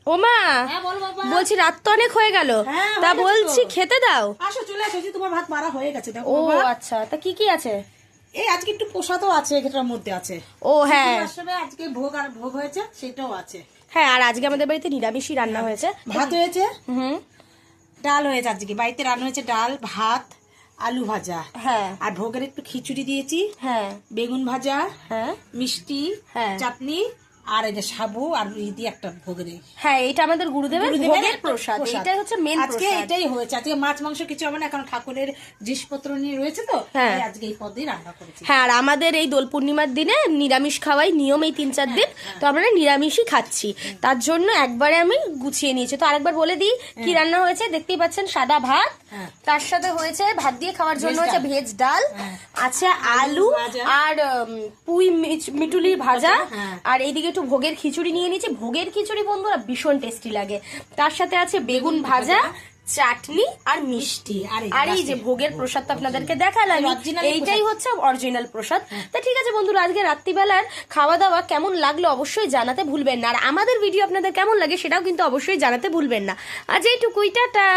ও মা, হ্যাঁ বল বাবা। বলছি রাত তো অনেক হয়ে গেল, হ্যাঁ, তা হয়ে গেছে বলছি তো। খেতে দাও। আসো চলে আসো, এই যে তোমার ভাত মারা হয়ে গেছে দেখো ও বাবা। আচ্ছা, তা কি কি আছে? এই আজকে একটু প্রসাদও আছে, এটার মধ্যে আছে। ও হ্যাঁ আসলে আজকে ভোগ আর ভোগ হয়েছে, সেটাও আছে। হ্যাঁ, আর আজকে আমাদের বাড়িতে নিরামিষই রান্না হয়েছে। ভাত হয়েছে, হুম, ডাল হয়েছে, আজকে বাড়িতে রান্না হয়েছে ডাল ভাত আলু ভাজা। হ্যাঁ আর ভোগের একটু খিচুড়ি দিয়েছি, হ্যাঁ বেগুন ভাজা, হ্যাঁ মিষ্টি, হ্যাঁ। চাটনি, আর এই যে সাবু আর ই দিয়ে একটা ভোগের এই। হ্যাঁ, এটা আমাদের গুরুদেবের ভোগের প্রসাদ, এটাই হচ্ছে মেন আজকে প্রসাদ। এটাই হয়েছে। আজকে মাছ মাংস কিছু হবে না, কারণ ঠাকুরের জিনিসপত্র নিয়ে রয়েছে তো, হ্যাঁ। তাই আজকে এই পদেই রান্না করেছি। হ্যাঁ, আর আমাদের এই দোল পূর্ণিমার দিনে নিরামিষ খাওয়াই নিয়ম, এই 3-4 দিন তো আমরা নিরামিষই খাচ্ছি, তার জন্য একবারে আমি গুছিয়ে নিয়েছি। তো আরেকবার বলে দিই কি রান্না হয়েছে। দেখতেই পাচ্ছেন সাদা ভাত, হ্যাঁ। তার সাথে হয়েছে ভাত দিয়ে খাওয়ার জন্য হয়েছে ভেজ ডাল, হ্যাঁ। আছে আলু ভাজা। আর পুঁই মিটুলির ভাজা, হ্যাঁ। আর এইদিকে একটু ভোগের খিচুড়ি নিয়ে নিয়েছি। ভোগের খিচুড়ি বন্ধুরা ভীষণ টেস্টি লাগে। তার সাথে আছে বেগুন ভাজা, চাটনি আর মিষ্টি। আর এই যে ভোগের প্রসাদ তো আপনাদেরকে দেখালাম, Original এইটাই হচ্ছে অরিজিনাল প্রসাদ। তা ঠিক আছে বন্ধুরা, আজকে রাত্রিবেলার খাওয়া দাওয়া কেমন লাগলো অবশ্যই জানাতে ভুলবেন না, আর আমাদের ভিডিও আপনাদের কেমন লাগে সেটাও কিন্তু অবশ্যই জানাতে ভুলবেন না। আজ এইটুকুই, টাটা।